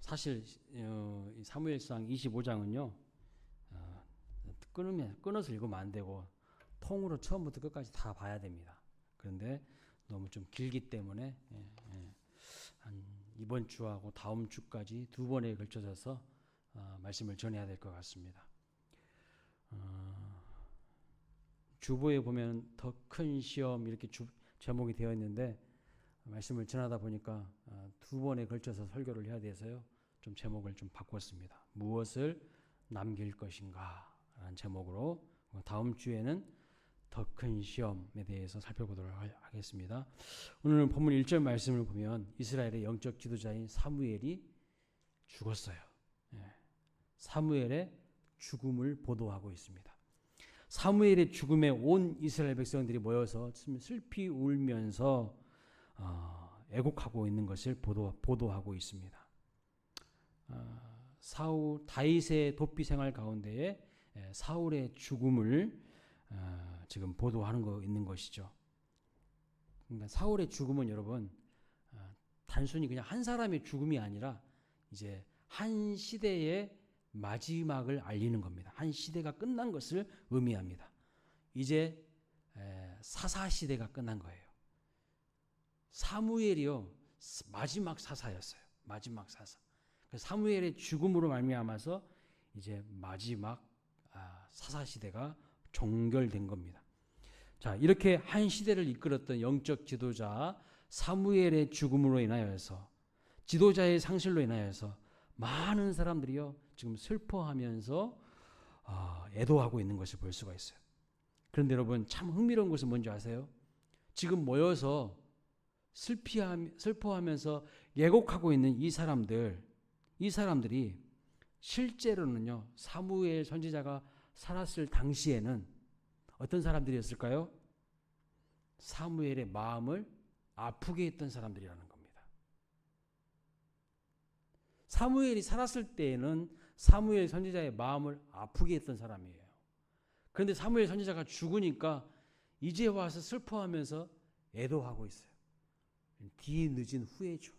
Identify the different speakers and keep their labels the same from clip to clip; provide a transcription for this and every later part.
Speaker 1: 사실 사무엘상 25장은요 끊어서 읽으면 안 되고 통으로 처음부터 끝까지 다 봐야 됩니다. 그런데 너무 좀 길기 때문에 한 이번 주하고 다음 주까지 두 번에 걸쳐서 말씀을 전해야 될 것 같습니다. 주보에 보면 더 큰 시험 이렇게 제목이 되어 있는데 말씀을 전하다 보니까 두 번에 걸쳐서 설교를 해야 돼서요. 좀 제목을 좀 바꿨습니다. 무엇을 남길 것인가 라는 제목으로 다음 주에는 더 큰 시험에 대해서 살펴보도록 하겠습니다. 오늘은 본문 1절 말씀을 보면 이스라엘의 영적 지도자인 사무엘이 죽었어요. 사무엘의 죽음을 보도하고 있습니다. 사무엘의 죽음에 온 이스라엘 백성들이 모여서 슬피 울면서 애곡하고 있는 것을 보도하고 있습니다. 다윗의 도피 생활 가운데에 사울의 죽음을 지금 보도하는 있는 것이죠. 그러니까 사울의 죽음은 여러분 단순히 그냥 한 사람의 죽음이 아니라 이제 한 시대의 마지막을 알리는 겁니다. 한 시대가 끝난 것을 의미합니다. 이제 사사 시대가 끝난 거예요. 사무엘이요 마지막 사사였어요. 마지막 사사. 사무엘의 죽음으로 말미암아서 이제 마지막 사사 시대가 종결된 겁니다. 자, 이렇게 한 시대를 이끌었던 영적 지도자 사무엘의 죽음으로 인하여서 지도자의 상실로 인하여서 많은 사람들이요 지금 슬퍼하면서 애도하고 있는 것을 볼 수가 있어요. 그런데 여러분 참 흥미로운 것은 뭔지 아세요? 지금 모여서 슬퍼하면서 예곡하고 있는 이 사람들이 실제로는요 사무엘 선지자가 살았을 당시에는 어떤 사람들이었을까요? 사무엘의 마음을 아프게 했던 사람들이라는 겁니다. 사무엘이 살았을 때에는 사무엘 선지자의 마음을 아프게 했던 사람이에요. 그런데 사무엘 선지자가 죽으니까 이제 와서 슬퍼하면서 애도하고 있어요. 뒤늦은 후회죠.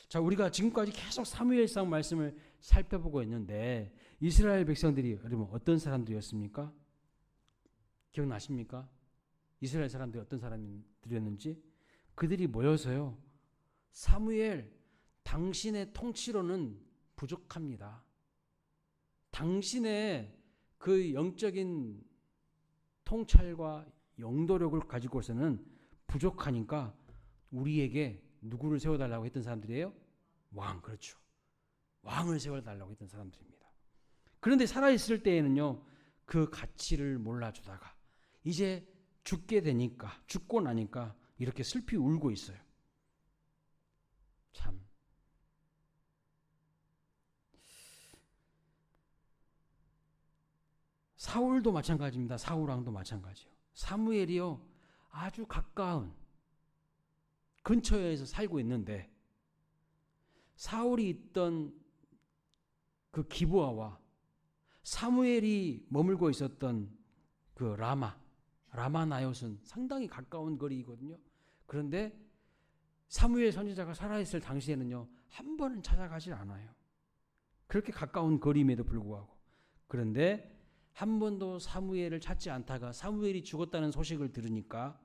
Speaker 1: 자, 우리가 지금까지 계속 사무엘상 말씀을 살펴보고 있는데 이스라엘 백성들이 여러분 어떤 사람들이었습니까? 기억나십니까? 이스라엘 사람들이 어떤 사람들이었는지? 그들이 모여서요. 사무엘, 당신의 통치로는 부족합니다. 당신의 그 영적인 통찰과 영도력을 가지고서는 부족하니까 우리에게 누구를 세워달라고 했던 사람들이에요? 왕, 그렇죠. 왕을 세워달라고 했던 사람들입니다. 그런데 살아있을 때에는요, 그 가치를 몰라주다가 이제 죽고 나니까 이렇게 슬피 울고 있어요. 참. 사울도 마찬가지입니다. 사울왕도 마찬가지요. 사무엘이요, 아주 가까운 근처에서 살고 있는데 사울이 있던 그 기브아와 사무엘이 머물고 있었던 그 라마나옅은 상당히 가까운 거리거든요. 그런데 사무엘 선지자가 살아있을 당시에는요 한 번은 찾아가질 않아요. 그렇게 가까운 거리임에도 불구하고. 그런데 한 번도 사무엘을 찾지 않다가 사무엘이 죽었다는 소식을 들으니까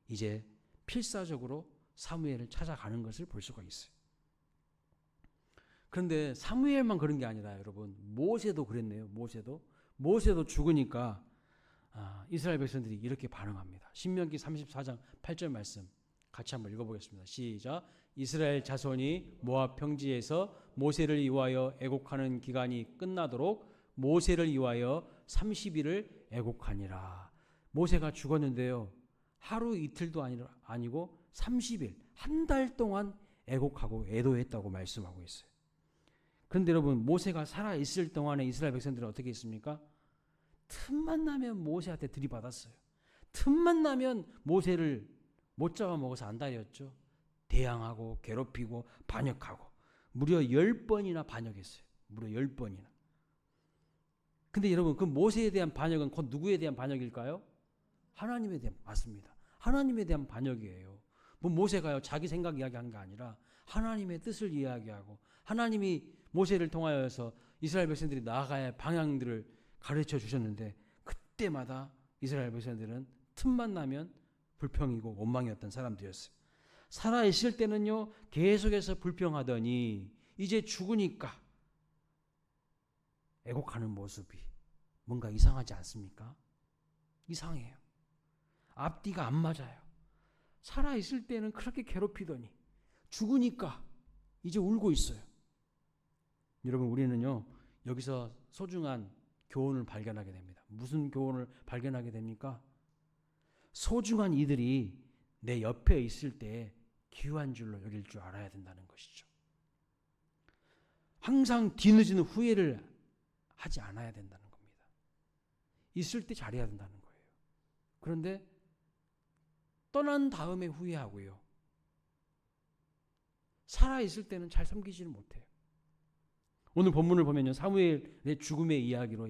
Speaker 1: 이제 필사적으로 사무엘을 찾아가는 것을 볼 수가 있어요. 그런데 사무엘만 그런 게 아니라 여러분 모세도 그랬네요. 모세도 죽으니까 이스라엘 백성들이 이렇게 반응합니다. 신명기 34장 8절 말씀 같이 한번 읽어보겠습니다. 시작. 이스라엘 자손이 모압 평지에서 모세를 위하여 애곡하는 기간이 끝나도록 모세를 위하여 30일을 애곡하니라. 모세가 죽었는데요. 하루 이틀도 아니고 30일, 한 달 동안 애곡하고 애도했다고 말씀하고 있어요. 그런데 여러분 모세가 살아있을 동안에 이스라엘 백성들은 어떻게 했습니까? 틈만 나면 모세한테 들이받았어요. 틈만 나면 모세를 못 잡아먹어서 안달이었죠. 대항하고 괴롭히고 반역하고 무려 10번이나 반역했어요. 무려 10번이나. 근데 여러분 그 모세에 대한 반역은 곧 누구에 대한 반역일까요? 하나님에 대한, 맞습니다. 하나님에 대한 반역이에요. 뭐 모세가요 자기 생각 이야기한 게 아니라 하나님의 뜻을 이야기하고 하나님이 모세를 통하여서 이스라엘 백성들이 나아가야 할 방향들을 가르쳐 주셨는데 그때마다 이스라엘 백성들은 틈만 나면 불평이고 원망이었던 사람들이었어요. 살아있을 때는요 계속해서 불평하더니 이제 죽으니까 애곡하는 모습이 뭔가 이상하지 않습니까? 이상해요. 앞뒤가 안 맞아요. 살아있을 때는 그렇게 괴롭히더니 죽으니까 이제 울고 있어요. 여러분 우리는요 여기서 소중한 교훈을 발견하게 됩니다. 무슨 교훈을 발견하게 됩니까? 소중한 이들이 내 옆에 있을 때 귀한 줄로 여길 줄 알아야 된다는 것이죠. 항상 뒤늦은 후회를 하지 않아야 된다는 겁니다. 있을 때 잘해야 된다는 거예요. 그런데 떠난 다음에 후회하고요. 살아있을 때는 잘 섬기지는 못해요. 오늘 본문을 보면요. 사무엘의 죽음의 이야기로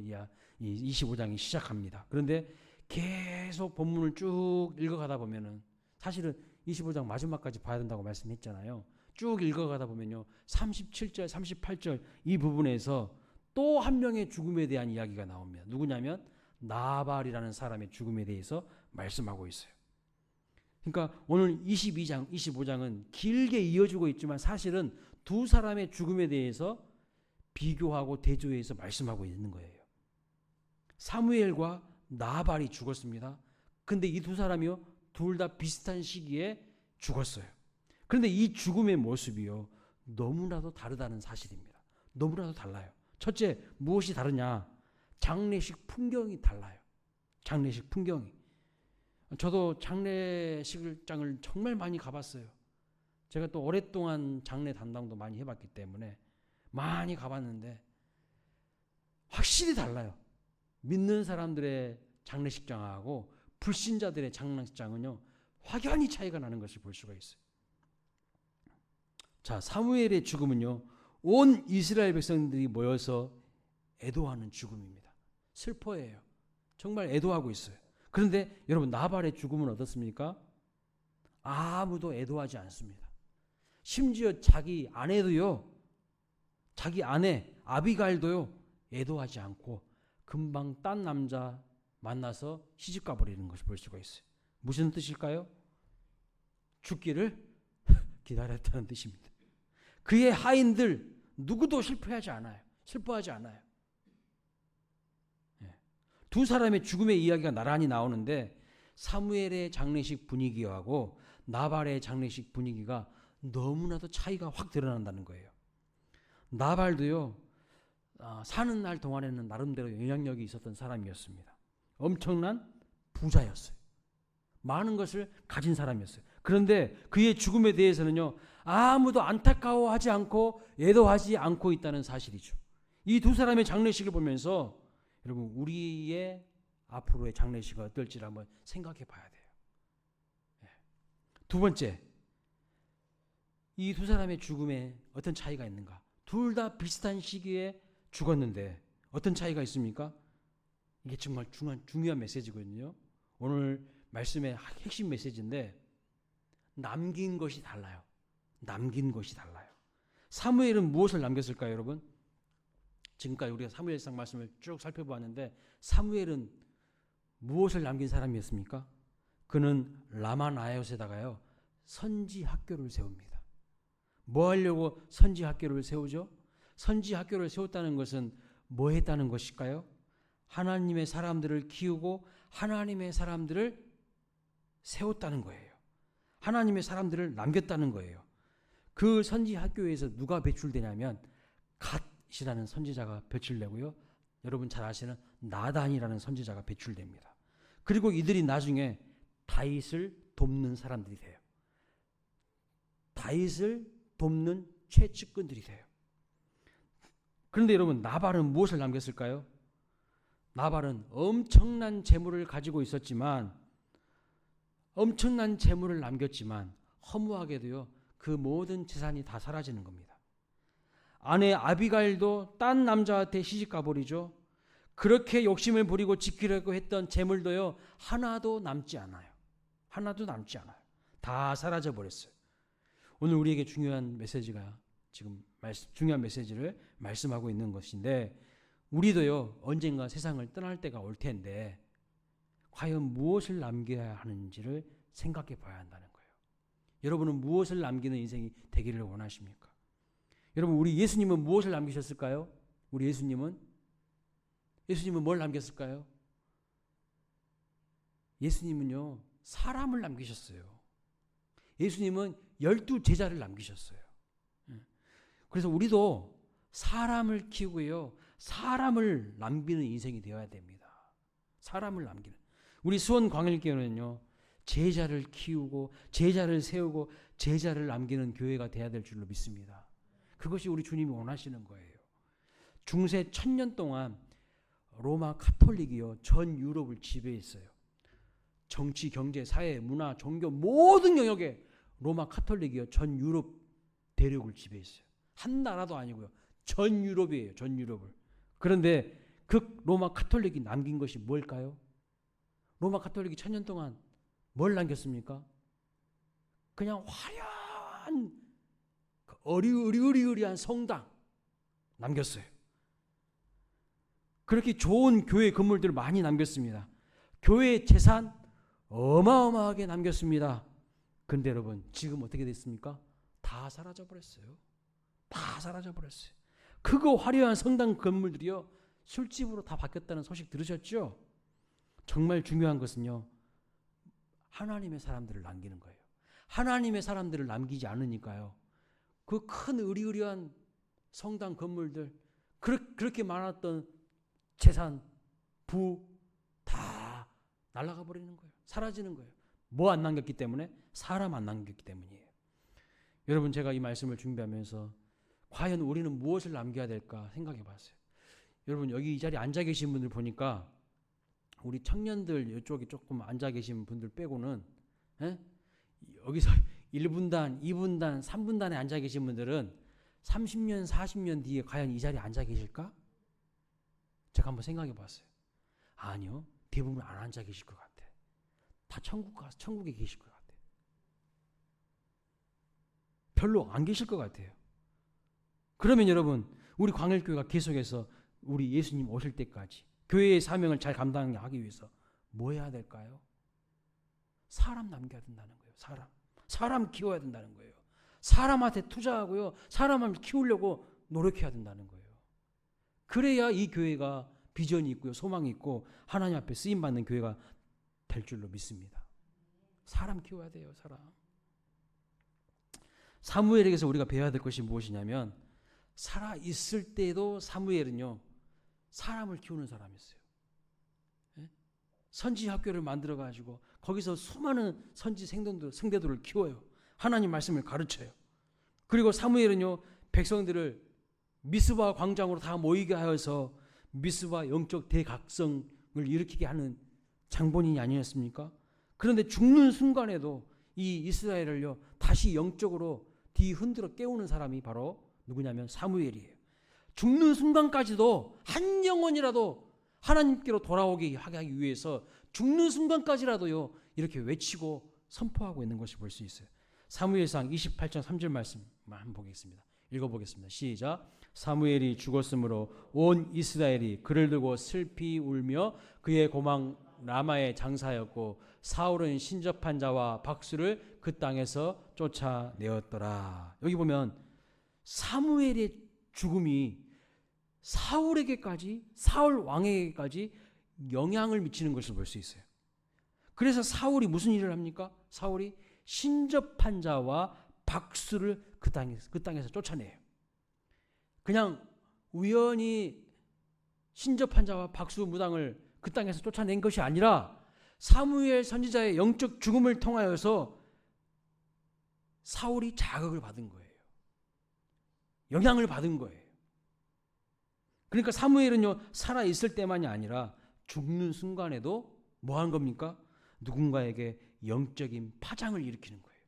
Speaker 1: 25장이 시작합니다. 그런데 계속 본문을 쭉 읽어가다 보면은 사실은 25장 마지막까지 봐야 된다고 말씀했잖아요. 쭉 읽어가다 보면요. 37절, 38절 이 부분에서 또 한 명의 죽음에 대한 이야기가 나옵니다. 누구냐면 나발이라는 사람의 죽음에 대해서 말씀하고 있어요. 그러니까 오늘 22장, 25장은 길게 이어지고 있지만 사실은 두 사람의 죽음에 대해서 비교하고 대조해서 말씀하고 있는 거예요. 사무엘과 나발이 죽었습니다. 근데 이 두 사람이요, 둘 다 비슷한 시기에 죽었어요. 그런데 이 죽음의 모습이요, 너무나도 다르다는 사실입니다. 너무나도 달라요. 첫째, 무엇이 다르냐? 장례식 풍경이 달라요. 장례식 풍경이. 저도 장례식장을 정말 많이 가봤어요. 제가 또 오랫동안 장례 담당도 많이 해봤기 때문에 많이 가봤는데 확실히 달라요. 믿는 사람들의 장례식장하고 불신자들의 장례식장은요 확연히 차이가 나는 것을 볼 수가 있어요. 자, 사무엘의 죽음은요 온 이스라엘 백성들이 모여서 애도하는 죽음입니다. 슬퍼해요. 정말 애도하고 있어요. 그런데 여러분 나발의 죽음은 어떻습니까? 아무도 애도하지 않습니다. 심지어 자기 아내도요, 자기 아내 아비갈도요 애도하지 않고 금방 딴 남자 만나서 시집가 버리는 것을 볼 수가 있어요. 무슨 뜻일까요? 죽기를 기다렸다는 뜻입니다. 그의 하인들 누구도 슬퍼하지 않아요. 두 사람의 죽음의 이야기가 나란히 나오는데 사무엘의 장례식 분위기하고 나발의 장례식 분위기가 너무나도 차이가 확 드러난다는 거예요. 나발도요 사는 날 동안에는 나름대로 영향력이 있었던 사람이었습니다. 엄청난 부자였어요. 많은 것을 가진 사람이었어요. 그런데 그의 죽음에 대해서는요 아무도 안타까워하지 않고 애도하지 않고 있다는 사실이죠. 이 두 사람의 장례식을 보면서 여러분 우리의 앞으로의 장례식이 어떨지를 한번 생각해 봐야 돼요. 두 번째, 이 두 사람의 죽음에 어떤 차이가 있는가? 둘 다 비슷한 시기에 죽었는데 어떤 차이가 있습니까? 이게 정말 중요한 메시지거든요. 오늘 말씀의 핵심 메시지인데 남긴 것이 달라요. 남긴 것이 달라요. 사무엘은 무엇을 남겼을까요, 여러분? 지금까지 우리가 사무엘상 말씀을 쭉 살펴보았는데 사무엘은 무엇을 남긴 사람이었습니까? 그는 라마나옅에다가요 선지 학교를 세웁니다. 뭐 하려고 선지 학교를 세우죠? 선지 학교를 세웠다는 것은 뭐 했다는 것일까요? 하나님의 사람들을 키우고 하나님의 사람들을 세웠다는 거예요. 하나님의 사람들을 남겼다는 거예요. 그 선지 학교에서 누가 배출되냐면 갓이라는 선지자가 배출되고요. 여러분 잘 아시는 나단이라는 선지자가 배출됩니다. 그리고 이들이 나중에 다윗을 돕는 사람들이 돼요. 다윗을 돕는 최측근들이 돼요. 그런데 여러분 나발은 무엇을 남겼을까요? 나발은 엄청난 재물을 가지고 있었지만 엄청난 재물을 남겼지만 허무하게도요 그 모든 재산이 다 사라지는 겁니다. 아내 아비가일도 딴 남자한테 시집 가버리죠. 그렇게 욕심을 부리고 지키려고 했던 재물도요 하나도 남지 않아요. 하나도 남지 않아요. 다 사라져 버렸어요. 오늘 우리에게 중요한 메시지가 지금 중요한 메시지를 말씀하고 있는 것인데, 우리도요 언젠가 세상을 떠날 때가 올 텐데 과연 무엇을 남겨야 하는지를 생각해 봐야 한다는 거예요. 여러분은 무엇을 남기는 인생이 되기를 원하십니까? 여러분, 우리 예수님은 무엇을 남기셨을까요? 우리 예수님은 뭘 남겼을까요? 예수님은요 사람을 남기셨어요. 예수님은 12제자를 남기셨어요. 그래서 우리도 사람을 키우고요, 사람을 남기는 인생이 되어야 됩니다. 사람을 남기는. 우리 수원광일교회는요 제자를 키우고 제자를 세우고 제자를 남기는 교회가 되어야 될 줄로 믿습니다. 그것이 우리 주님이 원하시는 거예요. 중세 1000년 동안 로마 카톨릭이요 전 유럽을 지배했어요. 정치, 경제, 사회, 문화, 종교 모든 영역에 로마 카톨릭이요 전 유럽 대륙을 지배했어요. 한 나라도 아니고요. 전 유럽이에요. 전 유럽을. 그런데 그 로마 카톨릭이 남긴 것이 뭘까요? 로마 카톨릭이 1000년 동안 뭘 남겼습니까? 그냥 화려한 어리으리한 성당 남겼어요. 그렇게 좋은 교회 건물들을 많이 남겼습니다. 교회 재산 어마어마하게 남겼습니다. 그런데 여러분 지금 어떻게 됐습니까? 다 사라져버렸어요. 다 사라져버렸어요. 크고 화려한 성당 건물들이요 술집으로 다 바뀌었다는 소식 들으셨죠? 정말 중요한 것은요 하나님의 사람들을 남기는 거예요. 하나님의 사람들을 남기지 않으니까요 그 큰 으리으리한 성당 건물들, 그렇게 많았던 재산, 부 다 날아가 버리는 거예요. 사라지는 거예요. 뭐 안 남겼기 때문에? 사람 안 남겼기 때문이에요. 여러분, 제가 이 말씀을 준비하면서 과연 우리는 무엇을 남겨야 될까 생각해 봤어요. 여러분, 여기 이 자리에 앉아 계신 분들 보니까 우리 청년들 이쪽에 조금 앉아 계신 분들 빼고는 여기서 1분단, 2분단, 3분단에 앉아 계신 분들은 30년, 40년 뒤에 과연 이 자리에 앉아 계실까? 제가 한번 생각해 봤어요. 아니요. 대부분 안 앉아 계실 것 같아. 다 천국에 계실 것 같아. 별로 안 계실 것 같아요. 그러면 여러분, 우리 광일교회가 계속해서 우리 예수님 오실 때까지 교회의 사명을 잘 감당하기 위해서 뭐 해야 될까요? 사람 남겨야 된다는 거예요. 사람 키워야 된다는 거예요. 사람한테 투자하고요. 사람을 키우려고 노력해야 된다는 거예요. 그래야 이 교회가 비전이 있고요. 소망이 있고 하나님 앞에 쓰임받는 교회가 될 줄로 믿습니다. 사람 키워야 돼요. 사람. 사무엘에게서 우리가 배워야 될 것이 무엇이냐면, 살아있을 때도 사무엘은요 사람을 키우는 사람이었어요. 선지 학교를 만들어 가지고 거기서 수많은 선지 성대들을 키워요. 하나님 말씀을 가르쳐요. 그리고 사무엘은요 백성들을 미스바 광장으로 다 모이게 하여서 미스바 영적 대각성을 일으키게 하는 장본인이 아니었습니까? 그런데 죽는 순간에도 이 이스라엘을요 다시 영적으로 뒤흔들어 깨우는 사람이 바로 누구냐면 사무엘이에요. 죽는 순간까지도 한 영혼이라도 하나님께로 돌아오게 하기 위해서 죽는 순간까지라도요 이렇게 외치고 선포하고 있는 것을 볼 수 있어요. 사무엘상 28장 3절 말씀만 한번 보겠습니다. 읽어보겠습니다. 시작. 사무엘이 죽었으므로 온 이스라엘이 그를 두고 슬피 울며 그의 고망 라마에 장사였고 사울은 신접한 자와 박수를 그 땅에서 쫓아내었더라. 여기 보면 사무엘의 죽음이 사울에게까지, 사울 왕에게까지 영향을 미치는 것을 볼 수 있어요. 그래서 사울이 무슨 일을 합니까? 사울이 신접한 자와 박수를 그 땅에서 쫓아내요. 그냥 우연히 신접한 자와 박수 무당을 그 땅에서 쫓아낸 것이 아니라 사무엘 선지자의 영적 죽음을 통하여서 사울이 자극을 받은 거예요. 영향을 받은 거예요. 그러니까 사무엘은요 살아있을 때만이 아니라 죽는 순간에도 뭐 한 겁니까? 누군가에게 영적인 파장을 일으키는 거예요.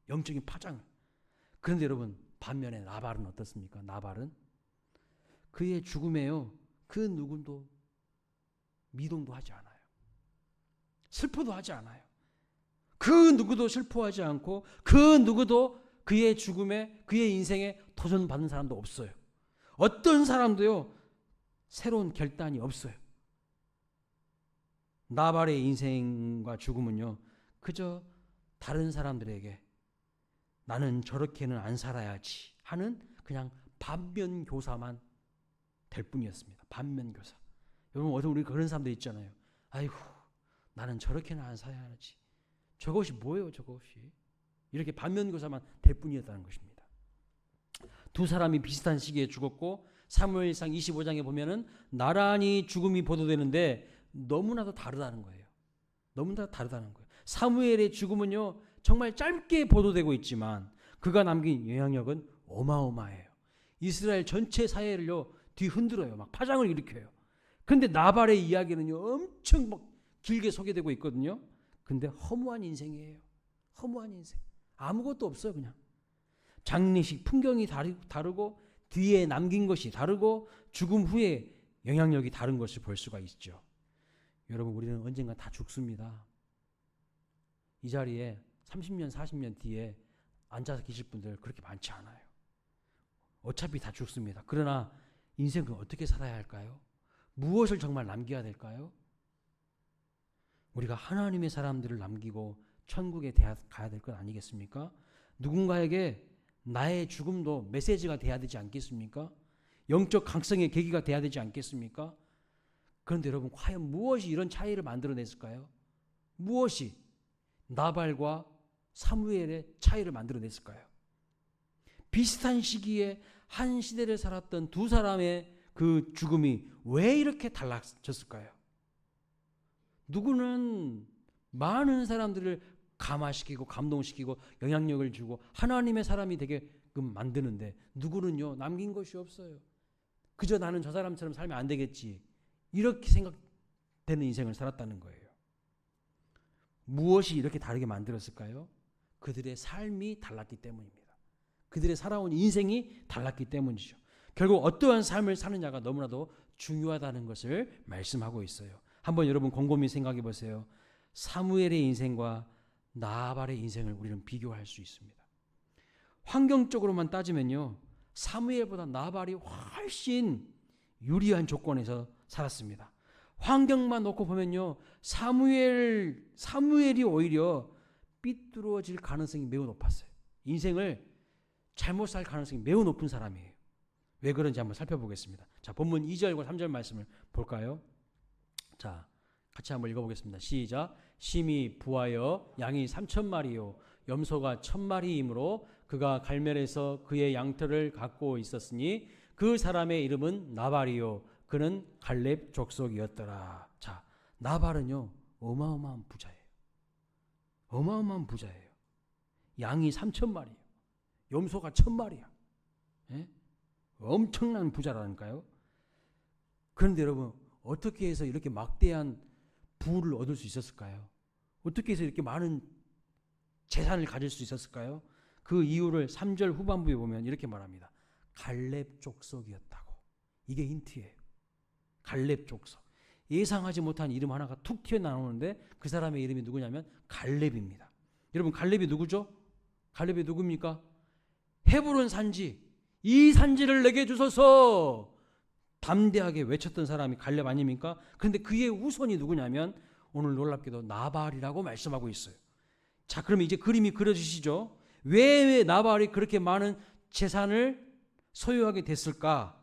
Speaker 1: 영적인 파장을. 그런데 여러분, 반면에 나발은 어떻습니까? 나발은 그의 죽음에요 그 누구도 미동도 하지 않아요. 슬퍼도 하지 않아요. 그 누구도 슬퍼하지 않고 그 누구도 그의 죽음에, 그의 인생에 도전받은 사람도 없어요. 어떤 사람도요, 새로운 결단이 없어요. 나발의 인생과 죽음은요, 그저 다른 사람들에게 나는 저렇게는 안 살아야지 하는 그냥 반면교사만 될 뿐이었습니다. 반면교사. 여러분, 어떤 우리 그런 사람들 있잖아요. 아이고, 나는 저렇게는 안 살아야지. 저것이 뭐예요, 저것이? 이렇게 반면교사만 될 뿐이었다는 것입니다. 두 사람이 비슷한 시기에 죽었고 사무엘상 25장에 보면은 나란히 죽음이 보도되는데 너무나도 다르다는 거예요. 너무나도 다르다는 거예요. 사무엘의 죽음은요, 정말 짧게 보도되고 있지만 그가 남긴 영향력은 어마어마해요. 이스라엘 전체 사회를요, 뒤흔들어요. 막 파장을 일으켜요. 그런데 나발의 이야기는요, 엄청 막 길게 소개되고 있거든요. 근데 허무한 인생이에요. 허무한 인생. 아무것도 없어요, 그냥. 장례식 풍경이 다르고 뒤에 남긴 것이 다르고 죽음 후에 영향력이 다른 것을 볼 수가 있죠. 여러분, 우리는 언젠가 다 죽습니다. 이 자리에 30년, 40년 뒤에 앉아서 계실 분들 그렇게 많지 않아요. 어차피 다 죽습니다. 그러나 인생은 어떻게 살아야 할까요? 무엇을 정말 남겨야 될까요? 우리가 하나님의 사람들을 남기고 천국에 가야 될 것 아니겠습니까? 누군가에게 나의 죽음도 메시지가 돼야 되지 않겠습니까? 영적 강성의 계기가 돼야 되지 않겠습니까? 그런데 여러분, 과연 무엇이 이런 차이를 만들어냈을까요? 무엇이 나발과 사무엘의 차이를 만들어냈을까요? 비슷한 시기에 한 시대를 살았던 두 사람의 그 죽음이 왜 이렇게 달라졌을까요? 누구는 많은 사람들을 감화시키고 감동시키고 영향력을 주고 하나님의 사람이 되게끔 만드는데 누구는요, 남긴 것이 없어요. 그저 나는 저 사람처럼 살면 안 되겠지, 이렇게 생각되는 인생을 살았다는 거예요. 무엇이 이렇게 다르게 만들었을까요? 그들의 삶이 달랐기 때문입니다. 그들의 살아온 인생이 달랐기 때문이죠. 결국 어떠한 삶을 사느냐가 너무나도 중요하다는 것을 말씀하고 있어요. 한번 여러분 곰곰이 생각해 보세요. 사무엘의 인생과 나발의 인생을 우리는 비교할 수 있습니다. 환경적으로만 따지면요, 사무엘보다 나발이 훨씬 유리한 조건에서 살았습니다. 환경만 놓고 보면요, 사무엘이 오히려 삐뚤어질 가능성이 매우 높았어요. 인생을 잘못 살 가능성이 매우 높은 사람이에요. 왜 그런지 한번 살펴보겠습니다. 자, 본문 2절과 3절 말씀을 볼까요? 자, 같이 한번 읽어보겠습니다. 시작. 심이 부하여 양이 3,000마리요 염소가 1,000마리이므로 그가 갈멜에서 그의 양털을 갖고 있었으니 그 사람의 이름은 나발이요 그는 갈렙 족속이었더라. 자, 나발은요 어마어마한 부자예요. 어마어마한 부자예요. 양이 3,000마리예요. 염소가 1,000마리야. 예? 엄청난 부자라니까요. 그런데 여러분, 어떻게 해서 이렇게 막대한 부를 얻을 수 있었을까요? 어떻게 해서 이렇게 많은 재산을 가질 수 있었을까요? 그 이유를 3절 후반부에 보면 이렇게 말합니다. 갈렙 족속이었다고. 이게 힌트예요. 갈렙 족속. 예상하지 못한 이름 하나가 툭 튀어나오는데 그 사람의 이름이 누구냐면 갈렙입니다. 여러분, 갈렙이 누구죠? 갈렙이 누굽니까? 헤브론 산지, 이 산지를 내게 주소서 담대하게 외쳤던 사람이 갈렙 아닙니까? 그런데 그의 후손이 누구냐면 오늘 놀랍게도 나발이라고 말씀하고 있어요. 자, 그러면 이제 그림이 그려지시죠? 왜 나발이 그렇게 많은 재산을 소유하게 됐을까?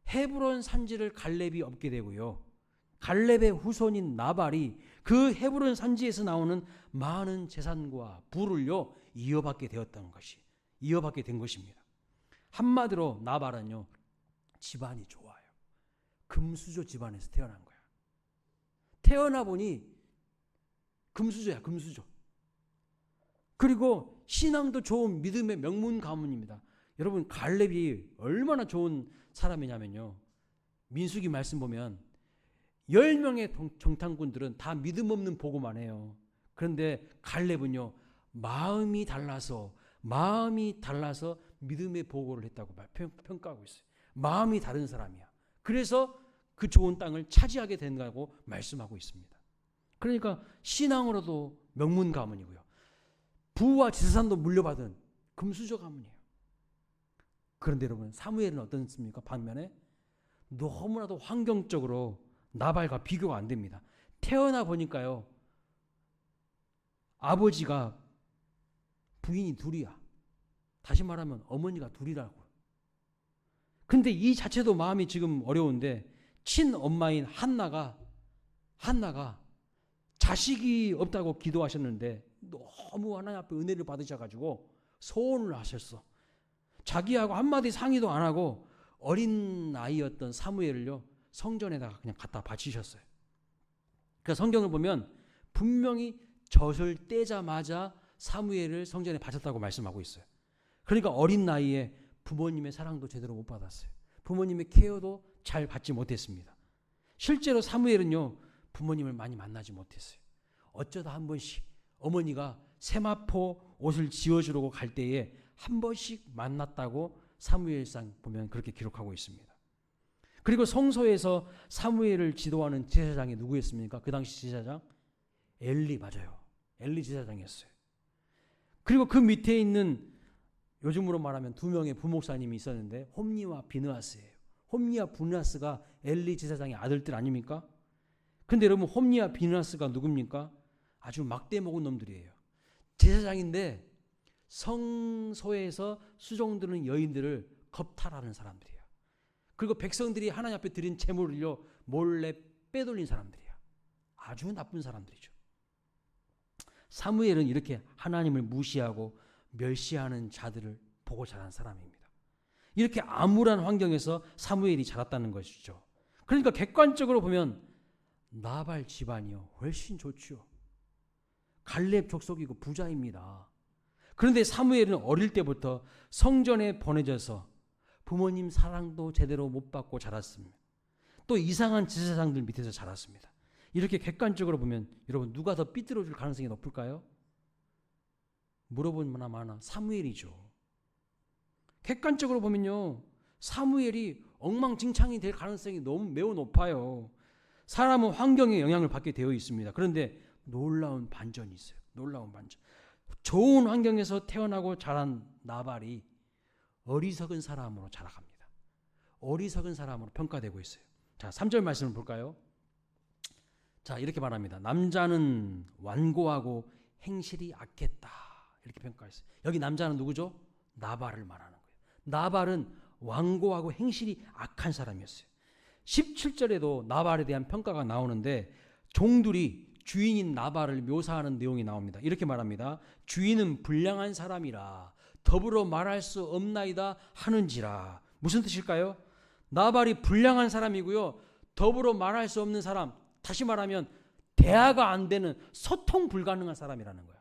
Speaker 1: 헤브론 산지를 갈렙이 얻게 되고요, 갈렙의 후손인 나발이 그 헤브론 산지에서 나오는 많은 재산과 부를요 이어받게 된 것입니다. 한마디로 나발은요 집안이 좋아요. 금수저 집안에서 태어난 거야. 태어나 보니 금수저야, 금수저. 그리고 신앙도 좋은 믿음의 명문 가문입니다. 여러분, 갈렙이 얼마나 좋은 사람이냐면요, 민수기 말씀 보면 10명의 정탐꾼들은 다 믿음 없는 보고만 해요. 그런데 갈렙은요 마음이 달라서 믿음의 보고를 했다고 평가하고 있어요. 마음이 다른 사람이야. 그래서 그 좋은 땅을 차지하게 된다고 말씀하고 있습니다. 그러니까 신앙으로도 명문 가문이고요, 부와 재산도 물려받은 금수저 가문이에요. 그런데 여러분 사무엘은 어떻습니까? 반면에 너무나도 환경적으로 나발과 비교가 안 됩니다. 태어나 보니까요. 아버지가 부인이 둘이야. 다시 말하면 어머니가 둘이라고. 근데 이 자체도 마음이 지금 어려운데 친엄마인 한나가 자식이 없다고 기도하셨는데 너무 하나님 앞에 은혜를 받으셔가지고 소원을 하셨어. 자기하고 한마디 상의도 안 하고 어린 아이였던 사무엘을요 성전에다가 그냥 갖다 바치셨어요. 그러니까 성경을 보면 분명히 젖을 떼자마자 사무엘을 성전에 바쳤다고 말씀하고 있어요. 그러니까 어린 나이에 부모님의 사랑도 제대로 못 받았어요. 부모님의 케어도 잘 받지 못했습니다. 실제로 사무엘은요 부모님을 많이 만나지 못했어요. 어쩌다 한 번씩 어머니가 세마포 옷을 지어주려고 갈 때에 한 번씩 만났다고 사무엘상 보면 그렇게 기록하고 있습니다. 그리고 성소에서 사무엘을 지도하는 제사장이 누구였습니까? 그 당시 제사장? 엘리, 맞아요. 엘리 제사장이었어요. 그리고 그 밑에 있는 요즘으로 말하면 두 명의 부목사님이 있었는데 홈니와 비느하스예요. 홈니와 비느하스가 엘리 제사장의 아들들 아닙니까? 근데 여러분 홈니와 비느하스가 누굽니까? 아주 막대 먹은 놈들이에요. 제사장인데 성소에서 수종드는 여인들을 겁탈하는 사람들이에요. 그리고 백성들이 하나님 앞에 드린 재물을요 몰래 빼돌린 사람들이에요. 아주 나쁜 사람들이죠. 사무엘은 이렇게 하나님을 무시하고 멸시하는 자들을 보고 자란 사람입니다. 이렇게 암울한 환경에서 사무엘이 자랐다는 것이죠. 그러니까 객관적으로 보면 나발 집안이요 훨씬 좋죠. 갈렙 족속이고 부자입니다. 그런데 사무엘은 어릴 때부터 성전에 보내져서 부모님 사랑도 제대로 못 받고 자랐습니다. 또 이상한 제사장들 밑에서 자랐습니다. 이렇게 객관적으로 보면 여러분 누가 더 삐뚤어질 가능성이 높을까요? 물어보면 많아 사무엘이죠. 객관적으로 보면요 사무엘이 엉망진창이 될 가능성이 매우 높아요. 사람은 환경에 영향을 받게 되어 있습니다. 그런데 놀라운 반전이 있어요. 놀라운 반전. 좋은 환경에서 태어나고 자란 나발이 어리석은 사람으로 자라갑니다. 어리석은 사람으로 평가되고 있어요. 자, 3절 말씀을 볼까요? 자, 이렇게 말합니다. 남자는 완고하고 행실이 악했다. 이렇게 평가했어요. 여기 남자는 누구죠? 나발을 말하는 거예요. 나발은 완고하고 행실이 악한 사람이었어요. 17절에도 나발에 대한 평가가 나오는데 종들이 주인인 나발을 묘사하는 내용이 나옵니다. 이렇게 말합니다. 주인은 불량한 사람이라 더불어 말할 수 없나이다 하는지라. 무슨 뜻일까요? 나발이 불량한 사람이고요. 더불어 말할 수 없는 사람. 다시 말하면 대화가 안 되는 소통 불가능한 사람이라는 거야.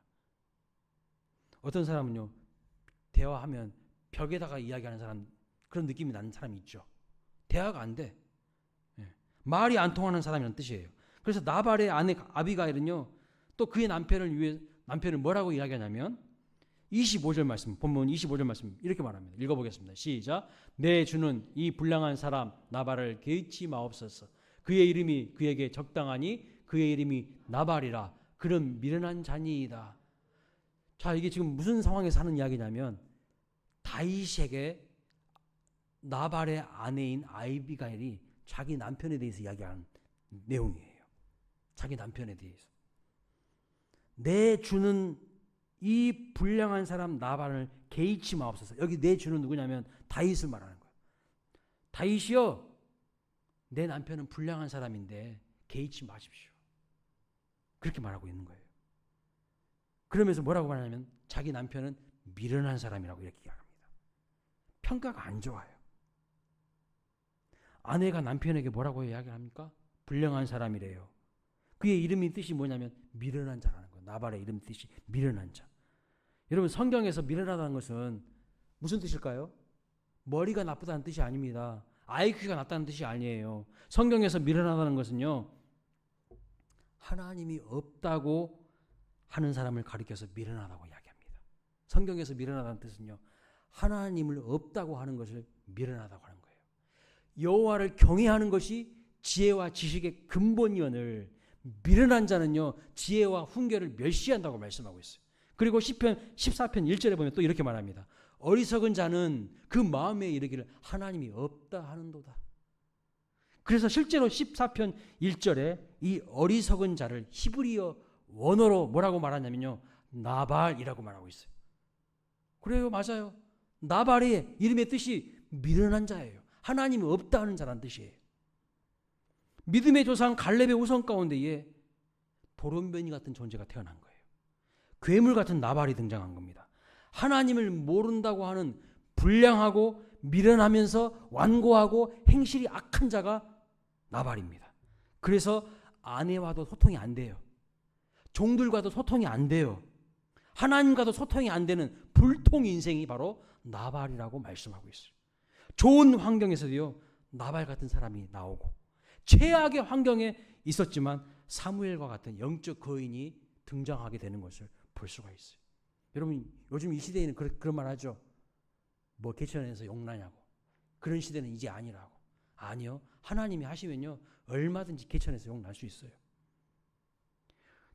Speaker 1: 어떤 사람은요. 대화하면 벽에다가 이야기하는 사람 그런 느낌이 나는 사람이 있죠. 대화가 안 돼. 말이 안 통하는 사람이라는 뜻이에요. 그래서 나발의 아내 아비가일은요. 또 그의 남편을 뭐라고 이야기하냐면 25절 말씀, 본문 25절 말씀 이렇게 말합니다. 읽어보겠습니다. 시작. 내 주는 이 불량한 사람 나발을 개의치 마옵소서. 그의 이름이 그에게 적당하니 그의 이름이 나발이라. 그는 미련한 자니이다. 자, 이게 지금 무슨 상황에서 하는 이야기냐면 다윗에게 나발의 아내인 아비가일이 자기 남편에 대해서 이야기하는 내용이에요. 자기 남편에 대해서. 내 주는 이 불량한 사람 나발을 개의치 마옵소서. 여기 내 주는 누구냐면 다윗을 말하는 거예요. 다윗이요. 내 남편은 불량한 사람인데 개의치 마십시오. 그렇게 말하고 있는 거예요. 그러면서 뭐라고 말하냐면 자기 남편은 미련한 사람이라고 이렇게 이야기합니다. 평가가 안 좋아요. 아내가 남편에게 뭐라고 이야기를 합니까? 불량한 사람이래요. 그의 이름이 뜻이 뭐냐면 미련한 자라는 거예요. 나발의 이름 뜻이 미련한 자. 여러분 성경에서 미련하다는 것은 무슨 뜻일까요? 머리가 나쁘다는 뜻이 아닙니다. IQ가 낮다는 뜻이 아니에요. 성경에서 미련하다는 것은요. 하나님이 없다고 하는 사람을 가리켜서 미련하다고 이야기합니다. 성경에서 미련하다는 뜻은요. 하나님을 없다고 하는 것을 미련하다고 하는 거예요. 여호와를 경외하는 것이 지혜와 지식의 근본이오늘 미련한 자는요 지혜와 훈계를 멸시한다고 말씀하고 있어요. 그리고 시편 14편 1절에 보면 또 이렇게 말합니다. 어리석은 자는 그 마음에 이르기를 하나님이 없다 하는도다. 그래서 실제로 14편 1절에 이 어리석은 자를 히브리어 원어로 뭐라고 말하냐면요, 나발이라고 말하고 있어요. 그래요, 맞아요. 나발의 이름의 뜻이 미련한 자예요. 하나님이 없다 하는 자라는 뜻이에요. 믿음의 조상 갈렙의 후손 가운데에 돌연변이 같은 존재가 태어난 거예요. 괴물 같은 나발이 등장한 겁니다. 하나님을 모른다고 하는 불량하고 미련하면서 완고하고 행실이 악한 자가 나발입니다. 그래서 아내와도 소통이 안 돼요. 종들과도 소통이 안 돼요. 하나님과도 소통이 안 되는 불통 인생이 바로 나발이라고 말씀하고 있어요. 좋은 환경에서도요, 나발 같은 사람이 나오고, 최악의 환경에 있었지만 사무엘과 같은 영적 거인이 등장하게 되는 것을 볼 수가 있어요. 여러분, 요즘 이 시대에는 그런 말 하죠. 뭐 개천에서 용나냐고. 그런 시대는 이제 아니라고. 아니요. 하나님이 하시면요, 얼마든지 개천에서 용날 수 있어요.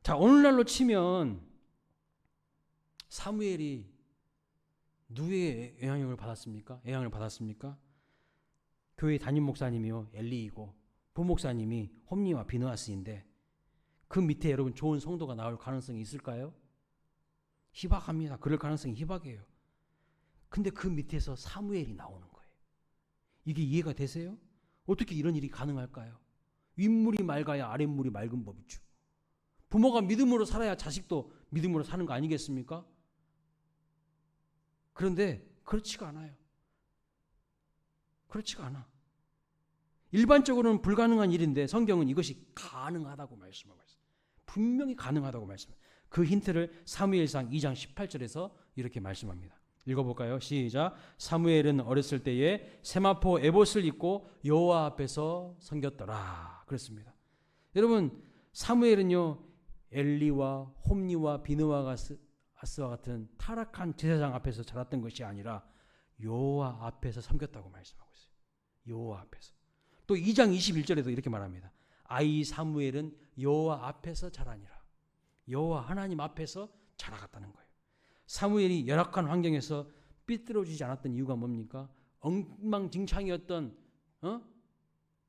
Speaker 1: 자, 오늘날로 치면 사무엘이 누구의 영향을 받았습니까? 교회 담임 목사님이요, 엘리이고, 부목사님이 홈리와 비느하스인데, 그 밑에 여러분 좋은 성도가 나올 가능성이 있을까요? 희박합니다. 그럴 가능성이 희박해요. 근데 그 밑에서 사무엘이 나오는 거예요. 이게 이해가 되세요? 어떻게 이런 일이 가능할까요? 윗물이 맑아야 아랫물이 맑은 법이죠. 부모가 믿음으로 살아야 자식도 믿음으로 사는 거 아니겠습니까? 그런데 그렇지가 않아요. 그렇지가 않아. 일반적으로는 불가능한 일인데 성경은 이것이 가능하다고 말씀하고 있어요. 분명히 가능하다고 말씀합니다. 그 힌트를 사무엘상 2장 18절에서 이렇게 말씀합니다. 읽어볼까요? 시작. 사무엘은 어렸을 때에 세마포 에봇을 입고 여호와 앞에서 섬겼더라. 그렇습니다. 여러분, 사무엘은요, 엘리와 홈리와 비느하스와 같은 타락한 제사장 앞에서 자랐던 것이 아니라 여호와 앞에서 섬겼다고 말씀하고 있어요. 여호와 앞에서. 또 2장 21절에도 이렇게 말합니다. 아이 사무엘은 여호와 앞에서 자라니라. 여호와 하나님 앞에서 자라갔다는 거예요. 사무엘이 열악한 환경에서 삐뚤어지지 않았던 이유가 뭡니까? 엉망진창이었던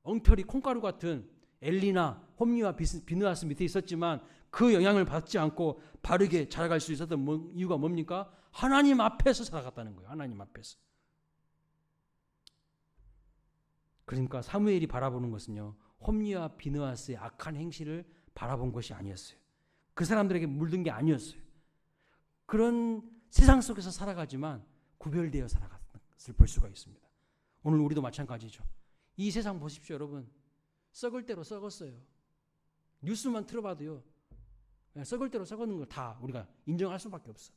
Speaker 1: 엉터리 콩가루 같은 엘리나 홈리와 비느하스 밑에 있었지만 그 영향을 받지 않고 바르게 자라갈 수 있었던 이유가 뭡니까? 하나님 앞에서 자라갔다는 거예요. 하나님 앞에서. 그러니까 사무엘이 바라보는 것은요, 홈리와 비느하스의 악한 행실을 바라본 것이 아니었어요. 그 사람들에게 물든 게 아니었어요. 그런 세상 속에서 살아가지만 구별되어 살아갔을 것을 볼 수가 있습니다. 오늘 우리도 마찬가지죠. 이 세상 보십시오, 여러분. 썩을 대로 썩었어요. 뉴스만 틀어봐도요, 썩을 대로 썩었는 걸 다 우리가 인정할 수밖에 없어.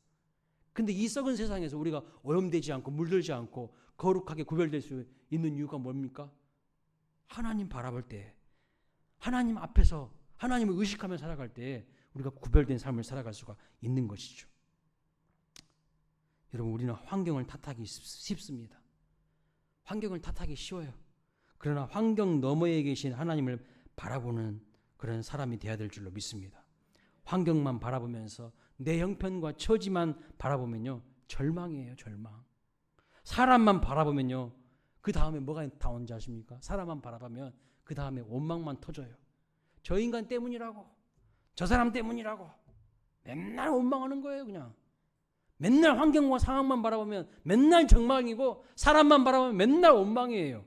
Speaker 1: 근데 이 썩은 세상에서 우리가 오염되지 않고 물들지 않고 거룩하게 구별될 수 있는 이유가 뭡니까? 하나님 바라볼 때, 하나님 앞에서 하나님을 의식하며 살아갈 때 우리가 구별된 삶을 살아갈 수가 있는 것이죠. 여러분, 우리는 환경을 탓하기 쉽습니다. 환경을 탓하기 쉬워요. 그러나 환경 너머에 계신 하나님을 바라보는 그런 사람이 되어야 될 줄로 믿습니다. 환경만 바라보면서 내 형편과 처지만 바라보면요, 절망이에요, 절망. 사람만 바라보면요, 그 다음에 뭐가 나오는지 아십니까? 사람만 바라보면 그 다음에 원망만 터져요. 저 인간 때문이라고, 저 사람 때문이라고 맨날 원망하는 거예요. 그냥 맨날 환경과 상황만 바라보면 맨날 절망이고, 사람만 바라보면 맨날 원망이에요.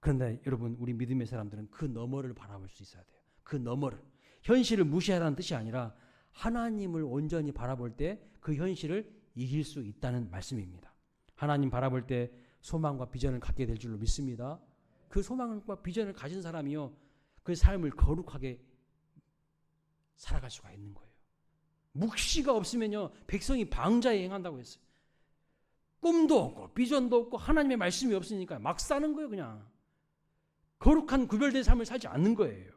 Speaker 1: 그런데 여러분, 우리 믿음의 사람들은 그 너머를 바라볼 수 있어야 돼요. 그 너머를. 현실을 무시하라는 뜻이 아니라 하나님을 온전히 바라볼 때 그 현실을 이길 수 있다는 말씀입니다. 하나님 바라볼 때 소망과 비전을 갖게 될 줄로 믿습니다. 그 소망과 비전을 가진 사람이요, 그 삶을 거룩하게 살아갈 수가 있는 거예요. 묵시가 없으면요, 백성이 방자에 행한다고 했어요. 꿈도 없고 비전도 없고 하나님의 말씀이 없으니까 막 사는 거예요. 그냥 거룩한 구별된 삶을 살지 않는 거예요.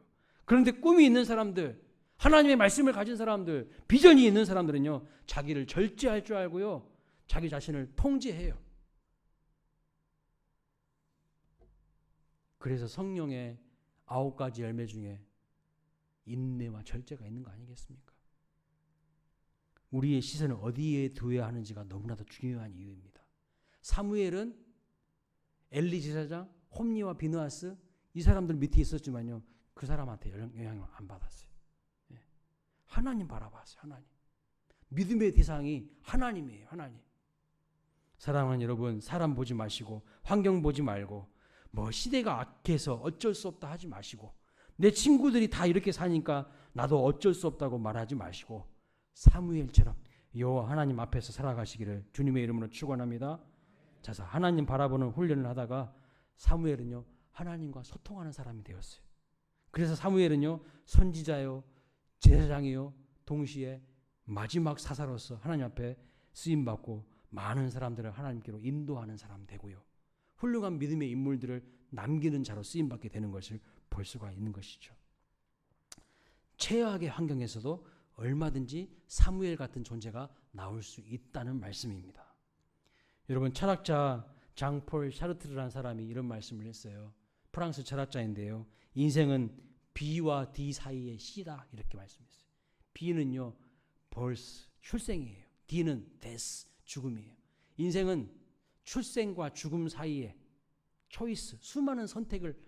Speaker 1: 그런데 꿈이 있는 사람들, 하나님의 말씀을 가진 사람들, 비전이 있는 사람들은요, 자기를 절제할 줄 알고요, 자기 자신을 통제해요. 그래서 성령의 9가지 열매 중에 인내와 절제가 있는 거 아니겠습니까? 우리의 시선을 어디에 두어야 하는지가 너무나도 중요한 이유입니다. 사무엘은 엘리 제사장, 홈리와 비느하스 이 사람들 밑에 있었지만요. 그 사람한테 영향을 안 받았어요. 하나님 바라봤어요. 하나님. 믿음의 대상이 하나님이에요. 하나님. 사랑하는 여러분, 사람 보지 마시고 환경 보지 말고 뭐 시대가 악해서 어쩔 수 없다 하지 마시고 내 친구들이 다 이렇게 사니까 나도 어쩔 수 없다고 말하지 마시고 사무엘처럼 여호와 하나님 앞에서 살아가시기를 주님의 이름으로 축원합니다. 자, 하나님 바라보는 훈련을 하다가 사무엘은요 하나님과 소통하는 사람이 되었어요. 그래서 사무엘은요 선지자요 제사장이요 동시에 마지막 사사로서 하나님 앞에 쓰임받고 많은 사람들을 하나님께로 인도하는 사람 되고요. 훌륭한 믿음의 인물들을 남기는 자로 쓰임받게 되는 것을 볼 수가 있는 것이죠. 최악의 환경에서도 얼마든지 사무엘 같은 존재가 나올 수 있다는 말씀입니다. 여러분 철학자 장폴 샤르트르라는 사람이 이런 말씀을 했어요. 프랑스 철학자인데요. 인생은 B와 D 사이의 C다 이렇게 말씀했어요. B는요 벌스 출생이에요. D는 데스 죽음이에요. 인생은 출생과 죽음 사이에 초이스 수많은 선택을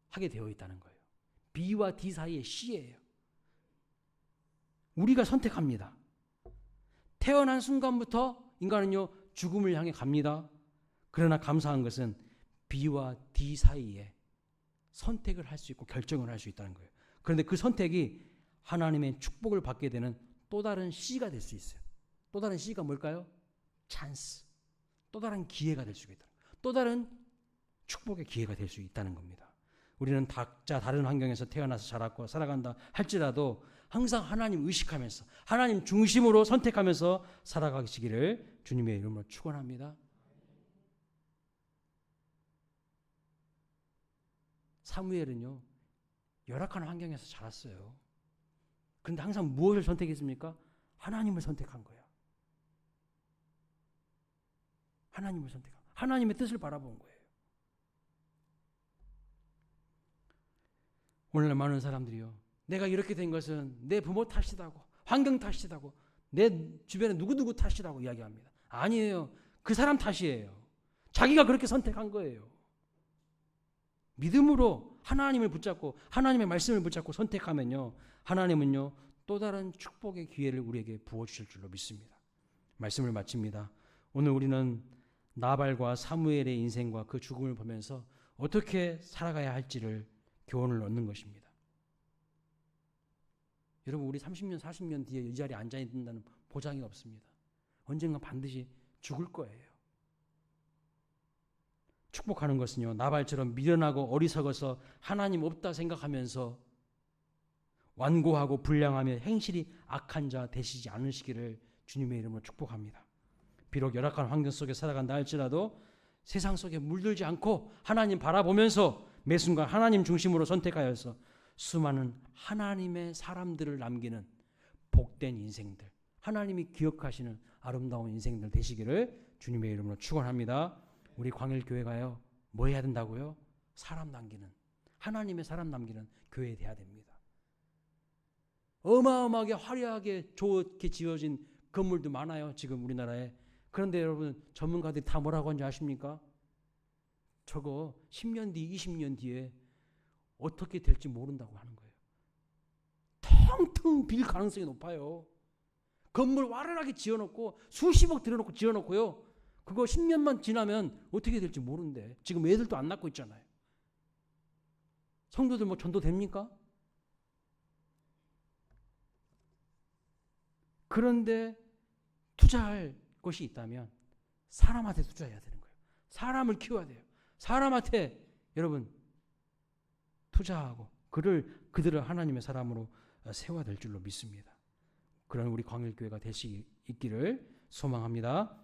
Speaker 1: 하게 되어 있다는 거예요. B와 D 사이의 C예요. 우리가 선택합니다. 태어난 순간부터 인간은요 죽음을 향해 갑니다. 그러나 감사한 것은 B와 D 사이에 선택을 할 수 있고 결정을 할 수 있다는 거예요. 그런데 그 선택이 하나님의 축복을 받게 되는 또 다른 C가 될 수 있어요. 또 다른 C가 뭘까요? 찬스. 또 다른 기회가 될 수 있다. 또 다른 축복의 기회가 될 수 있다는 겁니다. 우리는 각자 다른 환경에서 태어나서 자랐고 살아간다 할지라도 항상 하나님 의식하면서 하나님 중심으로 선택하면서 살아가시기를 주님의 이름으로 축원합니다. 사무엘은요 열악한 환경에서 자랐어요. 그런데 항상 무엇을 선택했습니까? 하나님을 선택한 거야. 하나님을 선택한 하나님의 뜻을 바라본 거예요. 오늘날 많은 사람들이요 내가 이렇게 된 것은 내 부모 탓이라고 환경 탓이라고 내 주변에 누구누구 탓이라고 이야기합니다. 아니에요. 그 사람 탓이에요. 자기가 그렇게 선택한 거예요. 믿음으로 하나님을 붙잡고 하나님의 말씀을 붙잡고 선택하면요 하나님은요 또 다른 축복의 기회를 우리에게 부어주실 줄로 믿습니다. 말씀을 마칩니다. 오늘 우리는 나발과 사무엘의 인생과 그 죽음을 보면서 어떻게 살아가야 할지를 교훈을 얻는 것입니다. 여러분 우리 30년 40년 뒤에 이 자리에 앉아있는다는 보장이 없습니다. 언젠가 반드시 죽을 거예요. 축복하는 것은요 나발처럼 미련하고 어리석어서 하나님 없다 생각하면서 완고하고 불량하며 행실이 악한 자 되시지 않으시기를 주님의 이름으로 축복합니다. 비록 열악한 환경 속에 살아간다 할지라도 세상 속에 물들지 않고 하나님 바라보면서 매 순간 하나님 중심으로 선택하여서 수많은 하나님의 사람들을 남기는 복된 인생들, 하나님이 기억하시는 아름다운 인생들 되시기를 주님의 이름으로 축원합니다. 우리 광일교회가요 뭐 해야 된다고요? 사람 남기는 하나님의 사람 남기는 교회 돼야 됩니다. 어마어마하게 화려하게 좋게 지어진 건물도 많아요 지금 우리나라에. 그런데 여러분 전문가들이 다 뭐라고 하는지 아십니까? 저거 10년 뒤 20년 뒤에 어떻게 될지 모른다고 하는 거예요. 텅텅 빌 가능성이 높아요. 건물 와르르하게 지어놓고 수십억 들여놓고 지어놓고요 그거 10년만 지나면 어떻게 될지 모르는데 지금 애들도 안 낳고 있잖아요. 성도들 뭐 전도 됩니까? 그런데 투자할 것이 있다면 사람한테 투자해야 되는 거예요. 사람을 키워야 돼요. 사람한테 여러분 투자하고 그들을 하나님의 사람으로 세워야 될 줄로 믿습니다. 그런 우리 광일교회가 될 수 있기를 소망합니다.